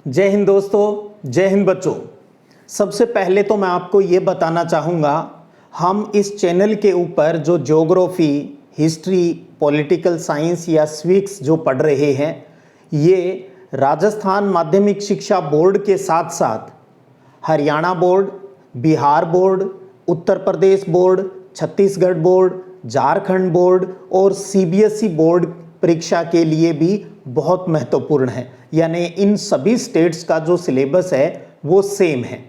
जय हिंद दोस्तों, जय हिंद बच्चों। सबसे पहले तो मैं आपको ये बताना चाहूँगा, हम इस चैनल के ऊपर जो ज्योग्राफी, हिस्ट्री, पॉलिटिकल साइंस या स्विक्स जो पढ़ रहे हैं, ये राजस्थान माध्यमिक शिक्षा बोर्ड के साथ साथ Haryana board, Bihar board, Uttar Pradesh board, Chhattisgarh board, Jharkhand board और सीबीएसई बोर्ड परीक्षा के लिए भी बहुत महत्वपूर्ण है। यानी इन सभी स्टेट्स का जो सिलेबस है वो सेम है।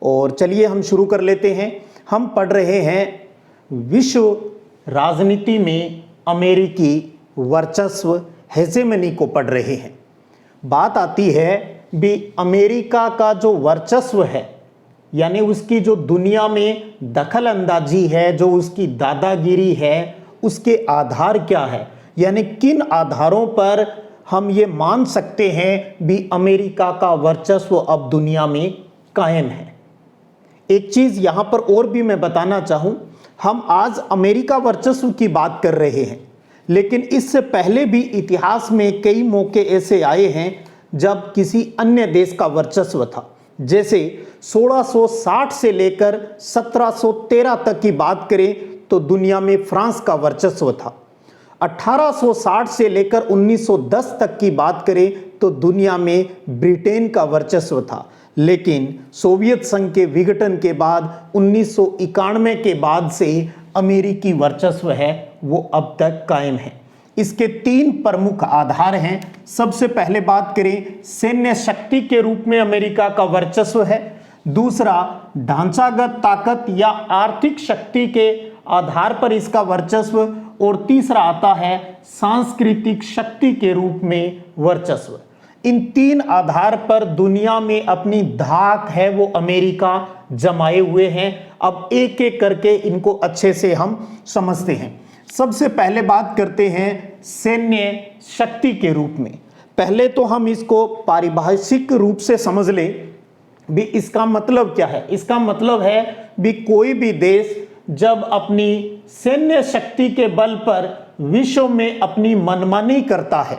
और चलिए हम शुरू कर लेते हैं। हम पढ़ रहे हैं विश्व राजनीति में अमेरिकी वर्चस्व, हेजेमनी को पढ़ रहे हैं। बात आती है भी अमेरिका का जो वर्चस्व है, यानी उसकी जो दुनिया में दखल अंदाजी है, जो उसकी दादागिरी है, उसके आधार क्या है, यानी किन आधारों पर हम ये मान सकते हैं भी अमेरिका का वर्चस्व अब दुनिया में कायम है। एक चीज यहां पर और भी मैं बताना चाहूं, हम आज अमेरिका वर्चस्व की बात कर रहे हैं, लेकिन इससे पहले भी इतिहास में कई मौके ऐसे आए हैं जब किसी अन्य देश का वर्चस्व था। जैसे 1660 से लेकर 1713 तक की बात करें तो दुनिया में फ्रांस का वर्चस्व था। 1860 से लेकर 1910 तक की बात करें तो दुनिया में ब्रिटेन का वर्चस्व था। लेकिन सोवियत संघ के विघटन के बाद 1991 के बाद से अमेरिकी वर्चस्व है वो अब तक कायम है। इसके तीन प्रमुख आधार हैं। सबसे पहले बात करें, सैन्य शक्ति के रूप में अमेरिका का वर्चस्व है। दूसरा, ढांचागत ताकत या आर्थिक शक्ति के आधार पर इसका वर्चस्व। और तीसरा आता है सांस्कृतिक शक्ति के रूप में वर्चस्व। इन तीन आधार पर दुनिया में अपनी धाक है वो अमेरिका जमाए हुए हैं। अब एक एक करके इनको अच्छे से हम समझते हैं। सबसे पहले बात करते हैं सैन्य शक्ति के रूप में। पहले तो हम इसको पारिभाषिक रूप से समझ ले भी इसका मतलब क्या है। इसका मतलब है भी कोई भी देश जब अपनी सैन्य शक्ति के बल पर विश्व में अपनी मनमानी करता है,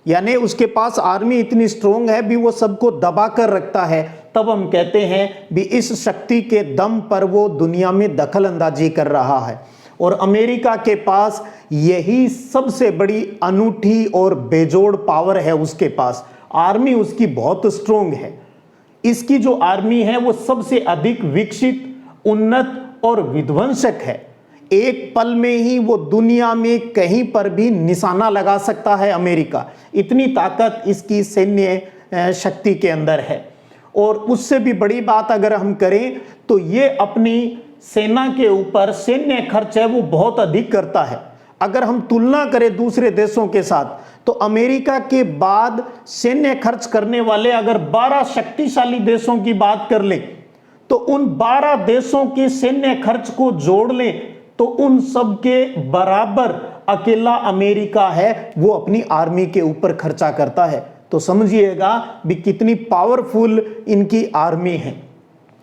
यानी उसके पास आर्मी इतनी स्ट्रोंग है भी वो सबको दबा कर रखता है, तब हम कहते हैं भी इस शक्ति के दम पर वो दुनिया में दखल अंदाजी कर रहा है। और अमेरिका के पास यही सबसे बड़ी अनूठी और बेजोड़ पावर है। उसके पास आर्मी उसकी बहुत स्ट्रोंग है। इसकी जो आर्मी है वो सबसे अधिक विकसित, उन्नत और विध्वंसक है। एक पल में ही वो दुनिया में कहीं पर भी निशाना लगा सकता है अमेरिका। इतनी ताकत इसकी सैन्य शक्ति के अंदर है। और उससे भी बड़ी बात अगर हम करें तो ये अपनी सेना के ऊपर सैन्य खर्च है वो बहुत अधिक करता है। अगर हम तुलना करें दूसरे देशों के साथ तो अमेरिका के बाद सैन्य खर्च करने वाले अगर 12 शक्तिशाली देशों की बात कर ले तो उन 12 देशों के सैन्य खर्च को जोड़ लें तो उन सब के बराबर अकेला अमेरिका है वो अपनी आर्मी के ऊपर खर्चा करता है। तो समझिएगा भी कितनी पावरफुल इनकी आर्मी है।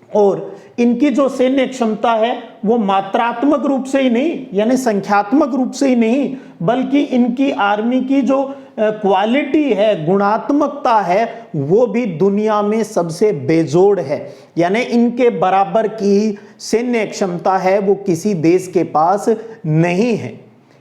और इनकी जो सैन्य क्षमता है वो मात्रात्मक रूप से ही नहीं, यानी संख्यात्मक रूप से ही नहीं, बल्कि इनकी आर्मी की जो क्वालिटी है, गुणात्मकता है, वो भी दुनिया में सबसे बेजोड़ है। यानी इनके बराबर की सैन्य क्षमता है वो किसी देश के पास नहीं है।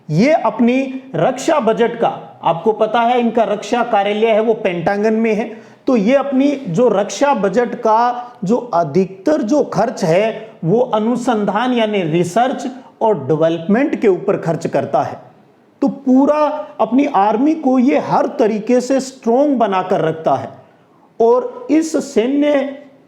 ये अपनी रक्षा बजट का, आपको पता है इनका रक्षा कार्यालय है वो पेंटागन में है, तो ये अपनी जो रक्षा बजट का जो अधिकतर जो खर्च है वो अनुसंधान यानी रिसर्च और डेवलपमेंट के ऊपर खर्च करता है। तो पूरा अपनी आर्मी को ये हर तरीके से स्ट्रोंग बनाकर रखता है। और इस सैन्य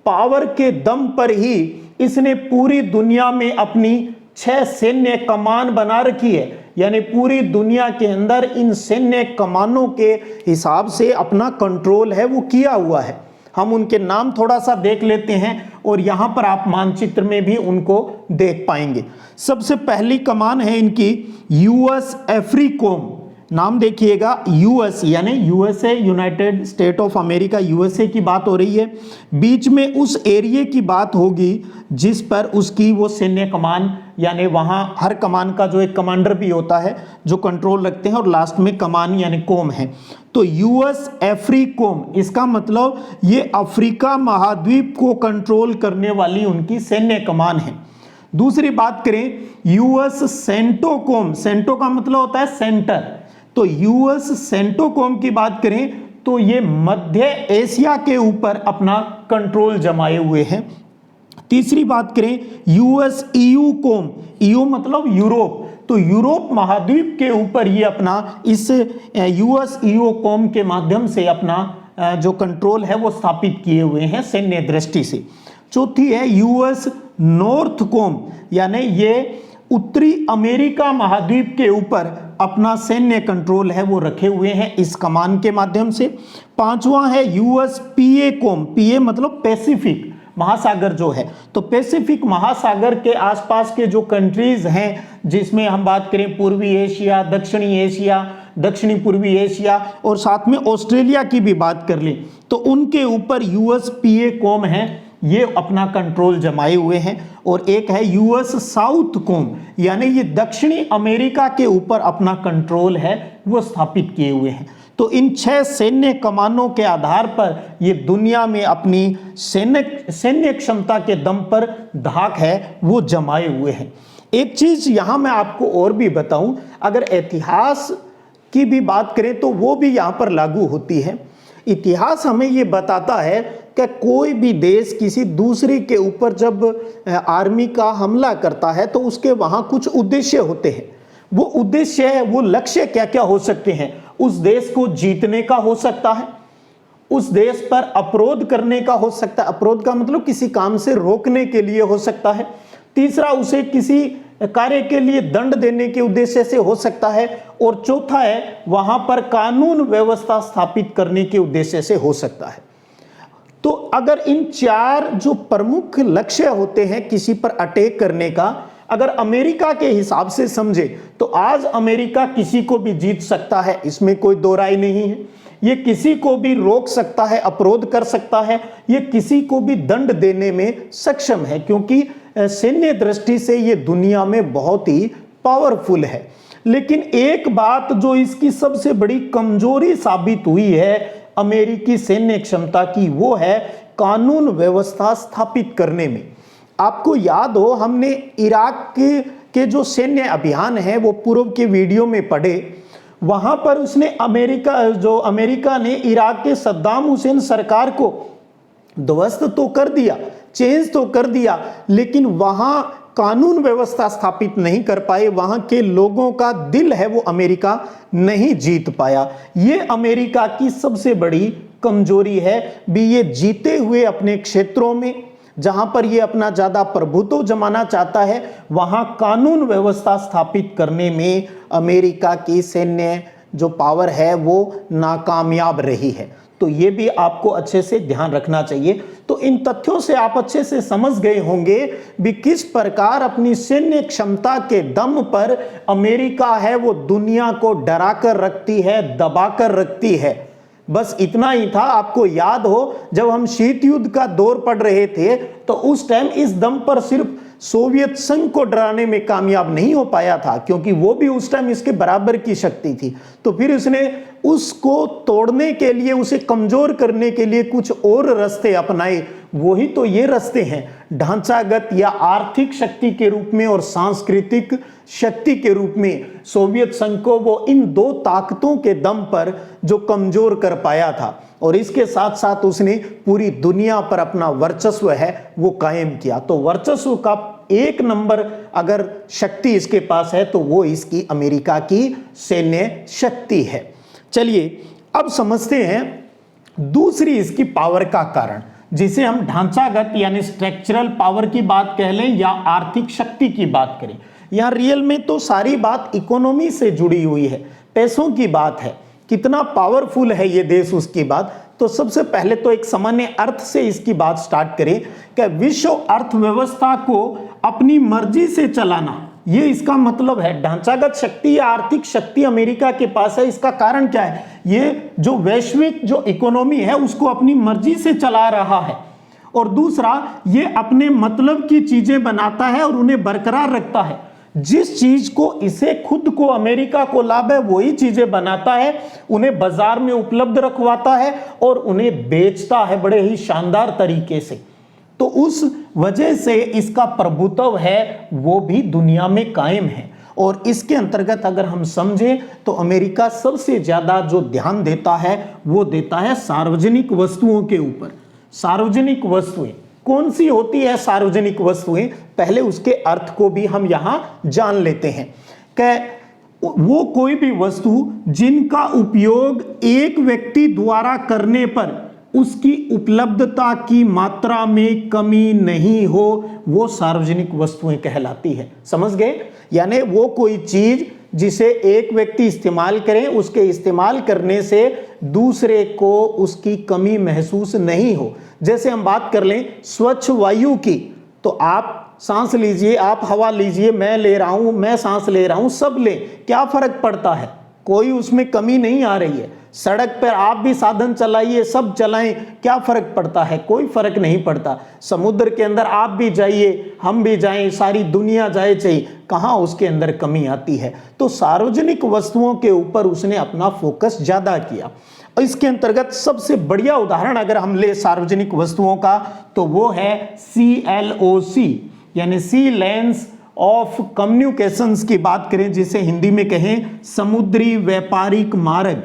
पावर के दम पर ही इसने पूरी दुनिया में अपनी 6 सैन्य कमान बना रखी है। यानी पूरी दुनिया के अंदर इन सैन्य कमानों के हिसाब से अपना कंट्रोल है वो किया हुआ है। हम उनके नाम थोड़ा सा देख लेते हैं और यहाँ पर आप मानचित्र में भी उनको देख पाएंगे। सबसे पहली कमान है इनकी यूएस एफ्रीकॉम। नाम देखिएगा, यूएस यानी USA, United state of America, USA की बात हो रही है। बीच में उस एरिया की बात होगी जिस पर उसकी वो सैन्य कमान यानी वहाँ हर कमान का जो एक कमांडर भी होता है जो कंट्रोल रखते हैं, और लास्ट में कमान यानी कोम है। तो यूएस एफ्रीकोम, इसका मतलब ये अफ्रीका महाद्वीप को कंट्रोल करने वाली उनकी सैन्य कमान है। दूसरी बात करें यूएस सेंटोकोम, सेंटो का मतलब होता है सेंटर, तो यूएस सेंटोकोम की बात करें तो ये मध्य एशिया के ऊपर अपना कंट्रोल जमाए हुए हैं। तीसरी बात करें यूएस ईयू कोम, ईयू मतलब यूरोप, तो यूरोप महाद्वीप के ऊपर ये अपना इस यूएस ईयू कोम के माध्यम से अपना जो कंट्रोल है वो स्थापित किए हुए हैं सैन्य दृष्टि से। चौथी है यूएस नॉर्थ कोम, यानी ये उत्तरी अमेरिका महाद्वीप के ऊपर अपना सैन्य कंट्रोल है वो रखे हुए हैं इस कमान के माध्यम से। पांचवा है यूएस पीए कोम, पीए मतलब पैसिफिक महासागर जो है, तो पैसिफिक महासागर के आसपास के जो कंट्रीज हैं, जिसमें हम बात करें पूर्वी एशिया, दक्षिणी एशिया, दक्षिणी पूर्वी एशिया और साथ में ऑस्ट्रेलिया की भी बात कर लें, तो उनके ऊपर यूएस पीए कोम है, ये अपना कंट्रोल जमाए हुए हैं। और एक है यूएस साउथ कोम, यानी ये दक्षिणी अमेरिका के ऊपर अपना कंट्रोल है वो स्थापित किए हुए हैं। तो इन 6 सैन्य कमानों के आधार पर ये दुनिया में अपनी सैन्य क्षमता के दम पर धाक है वो जमाए हुए हैं। एक चीज यहां मैं आपको और भी बताऊं, अगर इतिहास की भी बात करें तो वो भी यहां पर लागू होती है। इतिहास हमें ये बताता है कि कोई भी देश किसी दूसरे के ऊपर जब आर्मी का हमला करता है तो उसके वहां कुछ उद्देश्य होते हैं। वो उद्देश्य है, वो लक्ष्य क्या क्या हो सकते हैं? उस देश को जीतने का हो सकता है, उस देश पर अवरोध करने का हो सकता है, अवरोध का मतलब किसी काम से रोकने के लिए हो सकता है। तीसरा, उसे किसी कार्य के लिए दंड देने के उद्देश्य से हो सकता है, और चौथा है वहां पर कानून व्यवस्था स्थापित करने के उद्देश्य से हो सकता है। तो अगर इन 4 जो प्रमुख लक्ष्य होते हैं किसी पर अटैक करने का, अगर अमेरिका के हिसाब से समझे तो आज अमेरिका किसी को भी जीत सकता है, इसमें कोई दो राय नहीं है। ये किसी को भी रोक सकता है, अवरोध कर सकता है, ये किसी को भी दंड देने में सक्षम है, क्योंकि सैन्य दृष्टि से ये दुनिया में बहुत ही पावरफुल है। लेकिन एक बात जो इसकी सबसे बड़ी कमजोरी साबित हुई है अमेरिकी सैन्य क्षमता की, वो है कानून व्यवस्था स्थापित करने में। आपको याद हो, हमने इराक के जो सैन्य अभियान है वो पूर्व के वीडियो में पढ़े। वहां पर उसने अमेरिका ने इराक के सद्दाम हुसैन सरकार को ध्वस्त तो कर दिया, चेंज तो कर दिया, लेकिन वहां कानून व्यवस्था स्थापित नहीं कर पाए। वहां के लोगों का दिल है वो अमेरिका नहीं जीत पाया। ये अमेरिका की सबसे बड़ी कमजोरी है भी। ये जीते हुए अपने क्षेत्रों में जहां पर ये अपना ज्यादा प्रभुत्व जमाना चाहता है, वहां कानून व्यवस्था स्थापित करने में अमेरिका की सैन्य जो पावर है वो नाकामयाब रही है। तो ये भी आपको अच्छे से ध्यान रखना चाहिए। तो इन तथ्यों से आप अच्छे से समझ गए होंगे भी किस प्रकार अपनी सैन्य क्षमता के दम पर अमेरिका है वो दुनिया को डरा कर रखती है, दबा कर रखती है। बस इतना ही था। आपको याद हो, जब हम शीत युद्ध का दौर पढ़ रहे थे तो उस टाइम इस दम पर सिर्फ सोवियत संघ को डराने में कामयाब नहीं हो पाया था, क्योंकि वो भी उस टाइम इसके बराबर की शक्ति थी। तो फिर उसने उसको तोड़ने के लिए, उसे कमजोर करने के लिए कुछ और रास्ते अपनाए। वही तो ये रास्ते हैं, ढांचागत या आर्थिक शक्ति के रूप में और सांस्कृतिक शक्ति के रूप में सोवियत संघ को वो इन 2 ताकतों के दम पर जो कमजोर कर पाया था, और इसके साथ साथ उसने पूरी दुनिया पर अपना वर्चस्व है वो कायम किया। तो वर्चस्व का 1 नंबर अगर शक्ति इसके पास है तो वो इसकी अमेरिका की सैन्य शक्ति है। चलिए अब समझते हैं दूसरी इसकी पावर का कारण, जिसे हम ढांचागत यानी स्ट्रक्चरल पावर की बात कह लें या आर्थिक शक्ति की बात करें। यहाँ रियल में तो सारी बात इकोनॉमी से जुड़ी हुई है, पैसों की बात है, कितना पावरफुल है ये देश उसकी बात। तो सबसे पहले तो एक सामान्य अर्थ से इसकी बात स्टार्ट करें कि विश्व अर्थव्यवस्था को अपनी मर्जी से चलाना, ये इसका मतलब है। ढांचागत शक्ति या आर्थिक शक्ति अमेरिका के पास है। इसका कारण क्या है? ये जो वैश्विक जो इकोनॉमी है उसको अपनी मर्जी से चला रहा है, और दूसरा ये अपने मतलब की चीजें बनाता है और उन्हें बरकरार रखता है। जिस चीज को इसे खुद को अमेरिका को लाभ है वही चीजें बनाता है, उन्हें बाजार में उपलब्ध रखवाता है और उन्हें बेचता है बड़े ही शानदार तरीके से। तो उस वजह से इसका प्रभुत्व है वो भी दुनिया में कायम है। और इसके अंतर्गत अगर हम समझें तो अमेरिका सबसे ज्यादा जो ध्यान देता है वो देता है सार्वजनिक वस्तुओं के ऊपर। सार्वजनिक वस्तुएं कौन सी होती है? सार्वजनिक वस्तुएं, पहले उसके अर्थ को भी हम यहां जान लेते हैं कि वो कोई भी वस्तु जिनका उपयोग एक व्यक्ति द्वारा करने पर उसकी उपलब्धता की मात्रा में कमी नहीं हो, वो सार्वजनिक वस्तुएं कहलाती है। समझ गए? यानी वो कोई चीज जिसे एक व्यक्ति इस्तेमाल करे, उसके इस्तेमाल करने से दूसरे को उसकी कमी महसूस नहीं हो। जैसे हम बात कर लें स्वच्छ वायु की, तो आप सांस लीजिए, आप हवा लीजिए, मैं ले रहा हूं, मैं सांस ले रहा हूं, सब ले, क्या फर्क पड़ता है? कोई उसमें कमी नहीं आ रही है। सड़क पर आप भी साधन चलाइए, सब चलाएं, क्या फर्क पड़ता है? कोई फर्क नहीं पड़ता। समुद्र के अंदर आप भी जाइए, हम भी जाएं, सारी दुनिया जाए, चाहिए, कहां उसके अंदर कमी आती है? तो सार्वजनिक वस्तुओं के ऊपर उसने अपना फोकस ज्यादा किया। इसके अंतर्गत सबसे बढ़िया उदाहरण अगर हम ले सार्वजनिक वस्तुओं का तो वो है CLOC, यानी सी लेंस ऑफ कम्युनिकेशंस की बात करें, जिसे हिंदी में कहें समुद्री व्यापारिक मार्ग।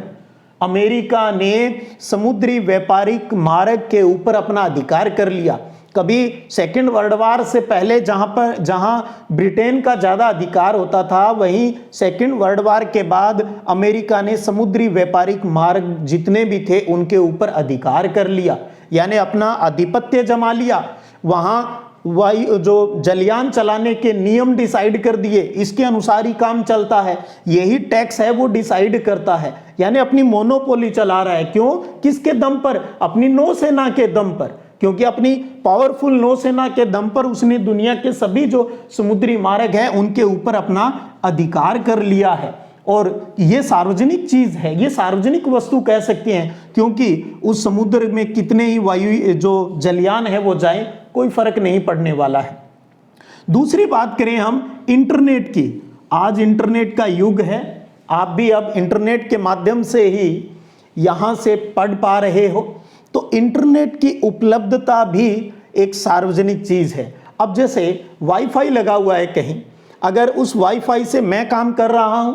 अमेरिका ने समुद्री व्यापारिक मार्ग के ऊपर अपना अधिकार कर लिया। कभी सेकेंड वर्ल्ड वार से पहले जहां ब्रिटेन का ज्यादा अधिकार होता था, वहीं सेकेंड वर्ल्ड वार के बाद अमेरिका ने समुद्री व्यापारिक मार्ग जितने भी थे उनके ऊपर अधिकार कर लिया, यानी अपना आधिपत्य जमा लिया। वहां वायु जो जलयान चलाने के नियम डिसाइड कर दिए, इसके अनुसार ही काम चलता है, यही टैक्स है वो डिसाइड करता है, यानी अपनी मोनोपोली चला रहा है। क्यों? किसके दम पर? अपनी नौसेना के दम पर, क्योंकि अपनी पावरफुल नौसेना के दम पर उसने दुनिया के सभी जो समुद्री मार्ग हैं उनके ऊपर अपना अधिकार कर लिया है। और ये सार्वजनिक चीज है, ये सार्वजनिक वस्तु कह सकते हैं, क्योंकि उस समुद्र में कितने ही वायु जो जलयान है वो जाए, कोई फर्क नहीं पड़ने वाला है। दूसरी बात करें हम इंटरनेट की। आज इंटरनेट का युग है, आप भी अब इंटरनेट के माध्यम से ही यहां से पढ़ पा रहे हो, तो इंटरनेट की उपलब्धता भी एक सार्वजनिक चीज है। अब जैसे वाईफाई लगा हुआ है कहीं, अगर उस वाईफाई से मैं काम कर रहा हूं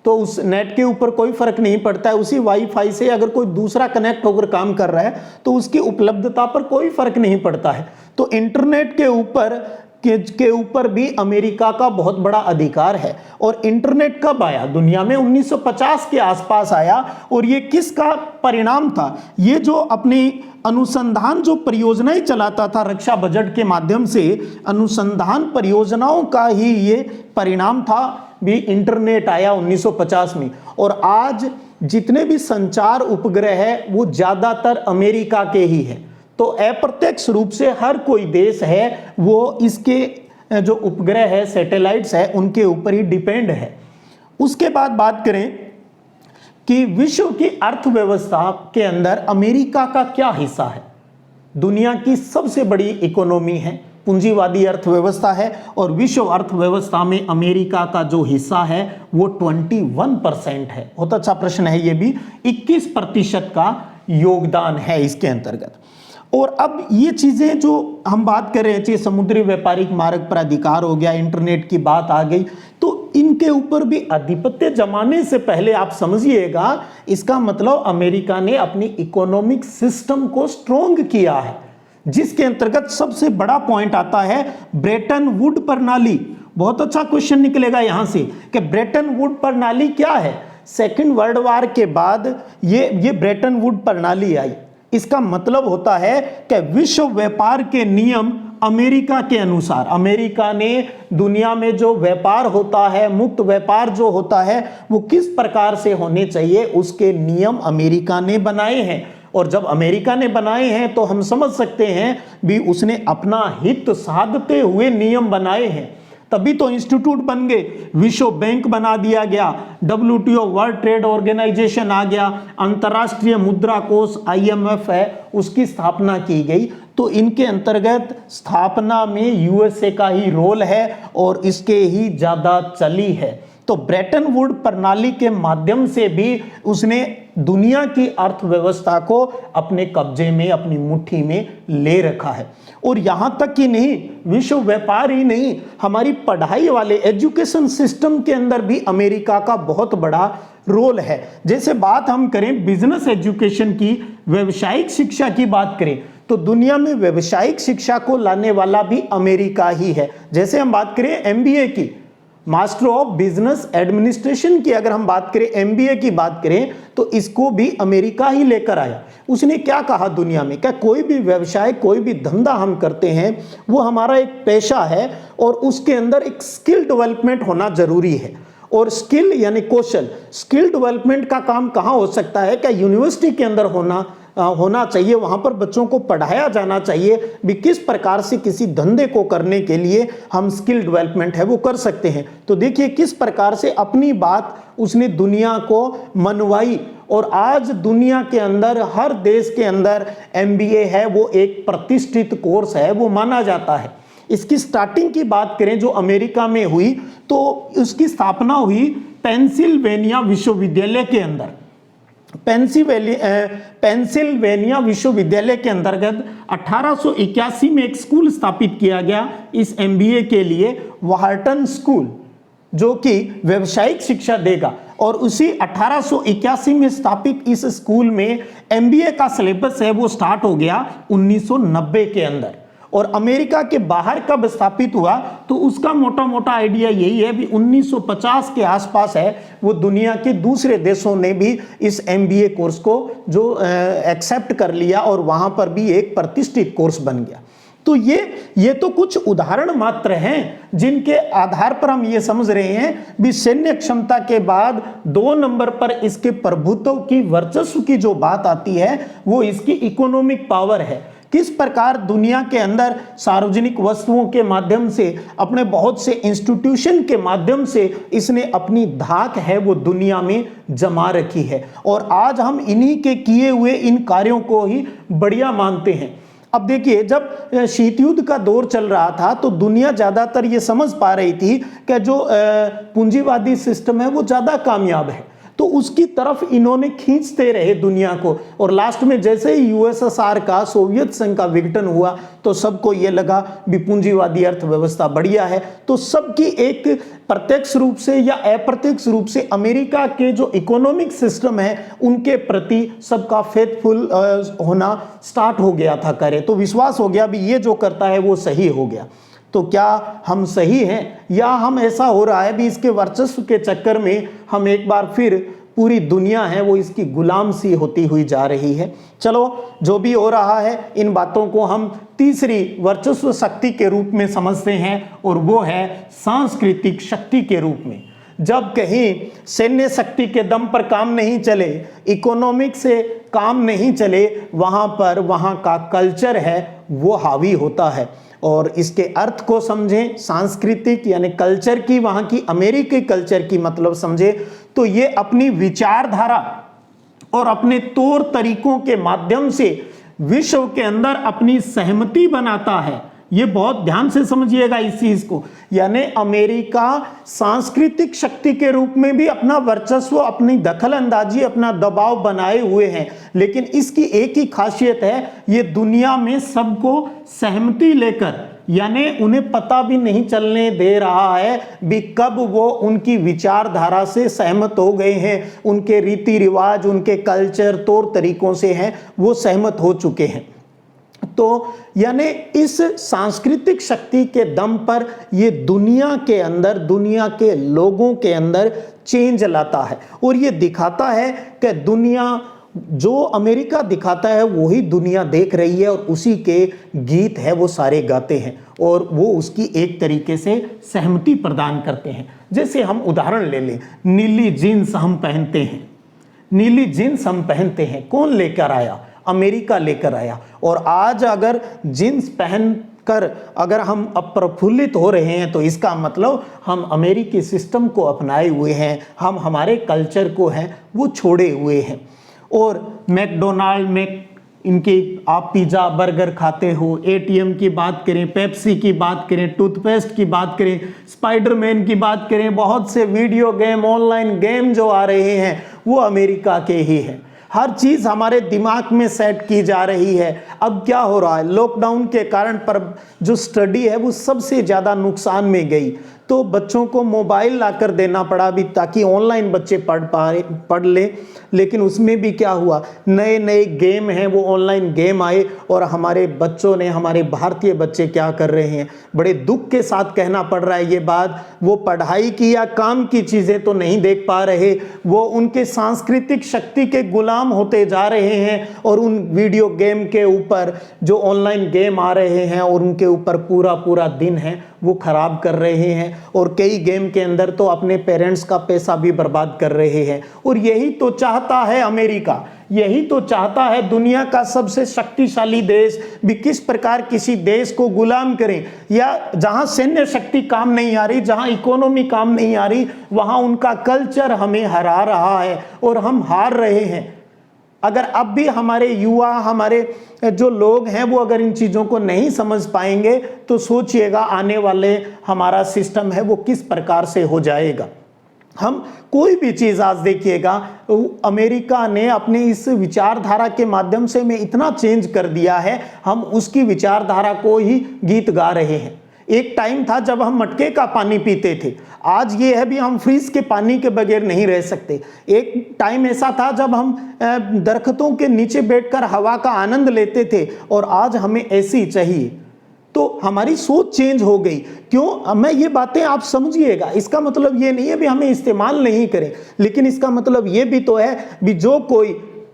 तो उस नेट के ऊपर कोई फर्क नहीं पड़ता है। उसी वाईफाई से अगर कोई दूसरा कनेक्ट होकर काम कर रहा है तो उसकी उपलब्धता पर कोई फर्क नहीं पड़ता है। तो इंटरनेट के ऊपर भी अमेरिका का बहुत बड़ा अधिकार है। और इंटरनेट कब आया? दुनिया में 1950 के आसपास आया। और ये किसका परिणाम था? ये जो अपनी अनुसंधान जो परियोजनाएं चलाता था रक्षा बजट के माध्यम से, अनुसंधान परियोजनाओं का ही ये परिणाम था। भी इंटरनेट आया 1950 में। और आज जितने भी संचार उपग्रह है वो ज्यादातर अमेरिका के ही है। तो अप्रत्यक्ष रूप से हर कोई देश है वो इसके जो उपग्रह है, सैटेलाइट्स है, उनके ऊपर ही डिपेंड है। उसके बाद बात करें कि विश्व की अर्थव्यवस्था के अंदर अमेरिका का क्या हिस्सा है? दुनिया की सबसे बड़ी इकोनॉमी है, पूंजीवादी अर्थव्यवस्था है, और विश्व अर्थव्यवस्था में अमेरिका का जो हिस्सा है वो 21% है। बहुत अच्छा प्रश्न है ये भी। 21% का योगदान है इसके अंतर्गत। और अब ये चीजें जो हम बात कर रहे थे, समुद्री व्यापारिक मार्ग पर अधिकार हो गया, इंटरनेट की बात आ गई, तो इनके ऊपर भी आधिपत्य जमाने से पहले आप समझिएगा, इसका मतलब अमेरिका ने अपनी इकोनॉमिक सिस्टम को स्ट्रोंग किया है, जिसके अंतर्गत सबसे बड़ा पॉइंट आता है ब्रेटन वुड प्रणाली। बहुत अच्छा क्वेश्चन निकलेगा यहां से कि ब्रेटन वुड प्रणाली क्या है? सेकेंड वर्ल्ड वार के बाद ये ब्रेटन वुड प्रणाली आई। इसका मतलब होता है कि विश्व व्यापार के नियम अमेरिका के अनुसार, अमेरिका ने दुनिया में जो व्यापार होता है, मुक्त व्यापार जो होता है, वो किस प्रकार से होने चाहिए, उसके नियम अमेरिका ने बनाए हैं। और जब अमेरिका ने बनाए हैं तो हम समझ सकते हैं भी उसने अपना हित साधते हुए नियम बनाए हैं, तभी तो इंस्टीट्यूट बन गए, विश्व बैंक बना दिया गया, WTO वर्ल्ड ट्रेड ऑर्गेनाइजेशन आ गया, अंतर्राष्ट्रीय मुद्रा कोष IMF है उसकी स्थापना की गई। तो इनके अंतर्गत स्थापना में यूएसए का ही रोल है और इसके ही ज़्यादा चली है। तो ब्रेटन वुड प्रणाली के माध्यम से भी उसने दुनिया की अर्थव्यवस्था को अपने कब्जे में, अपनी मुट्ठी में ले रखा है। और यहाँ तक कि नहीं, विश्व व्यापार ही नहीं, हमारी पढ़ाई वाले एजुकेशन सिस्टम के अंदर भी अमेरिका का बहुत बड़ा रोल है। जैसे बात हम करें बिजनेस एजुकेशन की, व्यवसायिक शिक्षा की बात करें, तो दुनिया में व्यवसायिक शिक्षा को लाने वाला भी अमेरिका ही है। जैसे हम बात करें एमबीए की, मास्टर ऑफ बिजनेस एडमिनिस्ट्रेशन की, अगर हम बात करें एमबीए की बात करें, तो इसको भी अमेरिका ही लेकर आया। उसने क्या कहा दुनिया में, क्या कोई भी व्यवसाय, कोई भी धंधा हम करते हैं वो हमारा एक पेशा है और उसके अंदर एक स्किल डेवलपमेंट होना जरूरी है। और स्किल यानी कौशल, स्किल डेवलपमेंट का काम कहाँ हो सकता है, क्या यूनिवर्सिटी के अंदर होना चाहिए, वहां पर बच्चों को पढ़ाया जाना चाहिए भी किस प्रकार से किसी धंधे को करने के लिए हम स्किल डेवलपमेंट है वो कर सकते हैं। तो देखिए किस प्रकार से अपनी बात उसने दुनिया को मनवाई। और आज दुनिया के अंदर, हर देश के अंदर एमबीए है वो एक प्रतिष्ठित कोर्स है, वो माना जाता है। इसकी स्टार्टिंग की बात करें जो अमेरिका में हुई, तो उसकी स्थापना हुई पेंसिल्वेनिया विश्वविद्यालय के अंदर। पेंसिल्वेनिया विश्वविद्यालय के अंतर्गत 1881 में एक स्कूल स्थापित किया गया इस एमबीए के लिए, व्हार्टन स्कूल, जो कि व्यवसायिक शिक्षा देगा। और उसी 1881 में स्थापित इस स्कूल में एमबीए का सिलेबस है वो स्टार्ट हो गया 1990 के अंदर। और अमेरिका के बाहर कब स्थापित हुआ, तो उसका मोटा मोटा आइडिया यही है भी 1950 के आसपास है। वो दुनिया के दूसरे देशों ने भी इस एमबीए कोर्स को जो एक्सेप्ट कर लिया और वहां पर भी एक प्रतिष्ठित कोर्स बन गया। तो ये तो कुछ उदाहरण मात्र हैं जिनके आधार पर हम ये समझ रहे हैं भी सैन्य क्षमता के बाद 2 नंबर पर इसके प्रभुत्व की, वर्चस्व की जो बात आती है वो इसकी इकोनॉमिक पावर है। किस प्रकार दुनिया के अंदर सार्वजनिक वस्तुओं के माध्यम से, अपने बहुत से इंस्टीट्यूशन के माध्यम से इसने अपनी धाक है वो दुनिया में जमा रखी है। और आज हम इन्हीं के किए हुए इन कार्यों को ही बढ़िया मानते हैं। अब देखिए, जब शीत युद्ध का दौर चल रहा था तो दुनिया ज़्यादातर ये समझ पा रही थी कि जो पूंजीवादी सिस्टम है वो ज़्यादा कामयाब है, तो उसकी तरफ इन्होंने खींचते रहे दुनिया को। और लास्ट में जैसे ही यूएसएसआर का, सोवियत संघ का विघटन हुआ तो सबको ये लगा भी पूंजीवादी अर्थव्यवस्था बढ़िया है। तो सबकी एक प्रत्यक्ष रूप से या अप्रत्यक्ष रूप से अमेरिका के जो इकोनॉमिक सिस्टम है उनके प्रति सबका फेथफुल होना स्टार्ट हो गया था, करे तो विश्वास हो गया भी ये जो करता है वो सही हो गया। तो क्या हम सही हैं या हम ऐसा हो रहा है भी इसके वर्चस्व के चक्कर में हम एक बार फिर पूरी दुनिया है वो इसकी गुलाम सी होती हुई जा रही है। चलो, जो भी हो रहा है इन बातों को हम तीसरी वर्चस्व शक्ति के रूप में समझते हैं और वो है सांस्कृतिक शक्ति के रूप में। जब कहीं सैन्य शक्ति के दम पर काम नहीं चले, इकोनॉमिक से काम नहीं चले, वहाँ पर वहाँ का कल्चर है वो हावी होता है। और इसके अर्थ को समझें, सांस्कृतिक यानी कल्चर की, वहाँ की अमेरिकी कल्चर की मतलब समझे, तो ये अपनी विचारधारा और अपने तौर तरीकों के माध्यम से विश्व के अंदर अपनी सहमति बनाता है। ये बहुत ध्यान से समझिएगा इस चीज को। यानी अमेरिका सांस्कृतिक शक्ति के रूप में भी अपना वर्चस्व, अपनी दखल अंदाजी, अपना दबाव बनाए हुए हैं, लेकिन इसकी एक ही खासियत है, ये दुनिया में सबको सहमति लेकर, यानी उन्हें पता भी नहीं चलने दे रहा है भी कब वो उनकी विचारधारा से सहमत हो गए हैं, उनके रीति रिवाज, उनके कल्चर, तौर तरीकों से हैं वो सहमत हो चुके हैं। तो यानी इस सांस्कृतिक शक्ति के दम पर ये दुनिया के अंदर, दुनिया के लोगों के अंदर चेंज लाता है और ये दिखाता है कि दुनिया जो अमेरिका दिखाता है वही दुनिया देख रही है और उसी के गीत है वो सारे गाते हैं और वो उसकी एक तरीके से सहमति प्रदान करते हैं। जैसे हम उदाहरण ले लें, नीली जीन्स हम पहनते हैं, नीली जीन्स हम पहनते हैं, कौन लेकर आया? अमेरिका लेकर आया। और आज अगर जीन्स पहनकर अगर हम अप्रफुल्लित हो रहे हैं तो इसका मतलब हम अमेरिकी सिस्टम को अपनाए हुए हैं, हम हमारे कल्चर को हैं वो छोड़े हुए हैं। और मैकडोनाल्ड में इनके आप पिज़्ज़ा बर्गर खाते हो, एटीएम की बात करें, पेप्सी की बात करें, टूथपेस्ट की बात करें, स्पाइडरमैन की बात करें, बहुत से वीडियो गेम, ऑनलाइन गेम जो आ रहे हैं वो अमेरिका के ही हैं। हर चीज़ हमारे दिमाग में सेट की जा रही है। अब क्या हो रहा है, लॉकडाउन के कारण पर जो स्टडी है वो सबसे ज़्यादा नुकसान में गई, तो बच्चों को मोबाइल लाकर देना पड़ा भी ताकि ऑनलाइन बच्चे पढ़ ले। लेकिन उसमें भी क्या हुआ, नए नए गेम हैं वो ऑनलाइन गेम आए और हमारे बच्चों ने, हमारे भारतीय बच्चे क्या कर रहे हैं, बड़े दुख के साथ कहना पड़ रहा है ये बात, वो पढ़ाई की या काम की चीज़ें तो नहीं देख पा रहे, वो उनके सांस्कृतिक शक्ति के गुलाम होते जा रहे हैं और उन वीडियो गेम के ऊपर जो ऑनलाइन गेम आ रहे हैं और उनके ऊपर पूरा पूरा दिन है वो खराब कर रहे हैं और कई गेम के अंदर तो अपने पेरेंट्स का पैसा भी बर्बाद कर रहे हैं। और यही तो चाहता है अमेरिका, यही तो चाहता है दुनिया का सबसे शक्तिशाली देश भी किस प्रकार किसी देश को गुलाम करें, या जहां सैन्य शक्ति काम नहीं आ रही, जहां इकोनॉमी काम नहीं आ रही, वहां उनका कल्चर हमें हरा रहा है और हम हार रहे हैं। अगर अब भी हमारे युवा, हमारे जो लोग हैं वो अगर इन चीज़ों को नहीं समझ पाएंगे तो सोचिएगा आने वाले हमारा सिस्टम है वो किस प्रकार से हो जाएगा। हम कोई भी चीज़ आज देखिएगा, अमेरिका ने अपने इस विचारधारा के माध्यम से में इतना चेंज कर दिया है, हम उसकी विचारधारा को ही गीत गा रहे हैं। एक टाइम था जब हम मटके का पानी पीते थे, आज ये है भी हम फ्रिज के पानी के बगैर नहीं रह सकते। एक टाइम ऐसा था जब हम दरख्तों के नीचे बैठकर हवा का आनंद लेते थे और आज हमें एसी चाहिए। तो हमारी सोच चेंज हो गई। क्यों, मैं ये बातें आप समझिएगा, इसका मतलब ये नहीं है भी हमें इस्तेमाल नहीं करें, लेकिन इसका मतलब ये भी तो है भी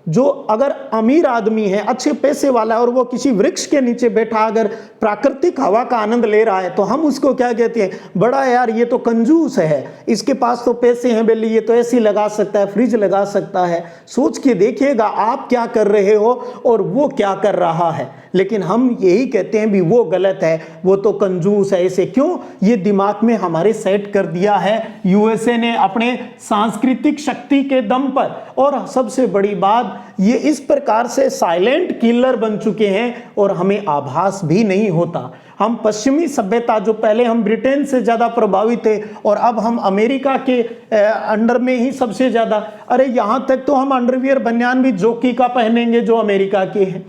जो अगर अमीर आदमी है, अच्छे पैसे वाला है और वो किसी वृक्ष के नीचे बैठा अगर प्राकृतिक हवा का आनंद ले रहा है तो हम उसको क्या कहते हैं, बड़ा यार ये तो कंजूस है, इसके पास तो पैसे हैं बेली, ये तो एसी लगा सकता है, फ्रिज लगा सकता है। सोच के देखिएगा आप क्या कर रहे हो और वो क्या कर रहा है। लेकिन हम यही कहते हैं भी वो गलत है, वो तो कंजूस है। ऐसे क्यों, ये दिमाग में हमारे सेट कर दिया है यूएसए ने अपने सांस्कृतिक शक्ति के दम पर। और सबसे बड़ी बात, ये इस प्रकार से साइलेंट किलर बन चुके हैं और हमें आभास भी नहीं होता। हम पश्चिमी सभ्यता, जो पहले हम ब्रिटेन से ज़्यादा प्रभावित थे और अब हम अमेरिका के अंडर में ही सबसे ज़्यादा, अरे यहाँ तक तो हम अंडरवियर बनियान भी जोकी का पहनेंगे जो अमेरिका के हैं।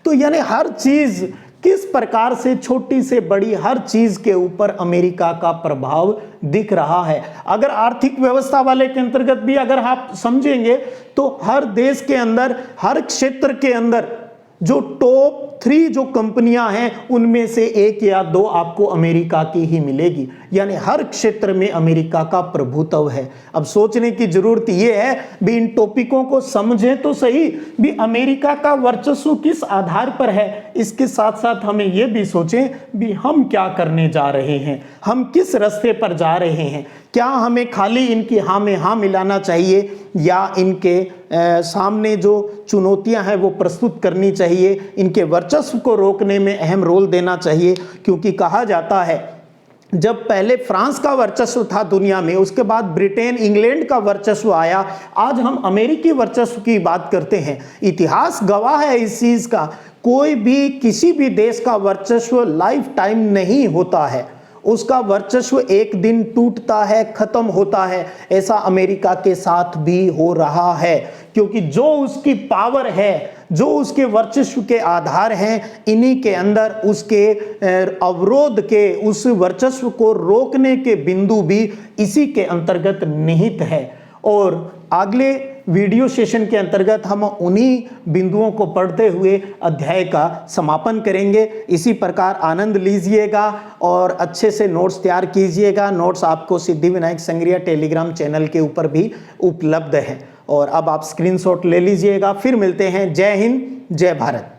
तो यानी हर चीज़ किस प्रकार से छोटी से बड़ी हर चीज़ के ऊपर अमेरिका का प्रभाव दिख रहा है। अगर आर्थिक व्यवस्था वाले के अंतर्गत भी अगर आप समझेंगे तो हर देश के अंदर, हर क्षेत्र के अंदर जो टॉप 3 जो कंपनियां हैं उनमें से 1 या 2 आपको अमेरिका की ही मिलेगी। यानी हर क्षेत्र में अमेरिका का प्रभुत्व है। अब सोचने की जरूरत यह है भी इन टॉपिकों को समझें तो सही भी अमेरिका का वर्चस्व किस आधार पर है, इसके साथ साथ हमें यह भी सोचें भी हम क्या करने जा रहे हैं, हम किस रास्ते पर जा रहे हैं। क्या हमें खाली इनकी हाँ में हाँ मिलाना चाहिए या इनके सामने जो चुनौतियां हैं वो प्रस्तुत करनी चाहिए, इनके वर्चस्व को रोकने में अहम रोल देना चाहिए। क्योंकि कहा जाता है जब पहले फ्रांस का वर्चस्व था दुनिया में, उसके बाद ब्रिटेन, इंग्लैंड का वर्चस्व आया, आज हम अमेरिकी वर्चस्व की बात करते हैं। इतिहास गवाह है इस चीज का, कोई भी किसी भी देश का वर्चस्व लाइफ टाइम नहीं होता है, उसका वर्चस्व एक दिन टूटता है, खत्म होता है। ऐसा अमेरिका के साथ भी हो रहा है, क्योंकि जो उसकी पावर है, जो उसके वर्चस्व के आधार हैं, इन्हीं के अंदर उसके अवरोध के, उस वर्चस्व को रोकने के बिंदु भी इसी के अंतर्गत निहित है। और अगले वीडियो सेशन के अंतर्गत हम उन्हीं बिंदुओं को पढ़ते हुए अध्याय का समापन करेंगे। इसी प्रकार आनंद लीजिएगा और अच्छे से नोट्स तैयार कीजिएगा। नोट्स आपको सिद्धिविनायक संग्रिया टेलीग्राम चैनल के ऊपर भी उपलब्ध है और अब आप स्क्रीनशॉट ले लीजिएगा। फिर मिलते हैं। जय हिंद, जय भारत।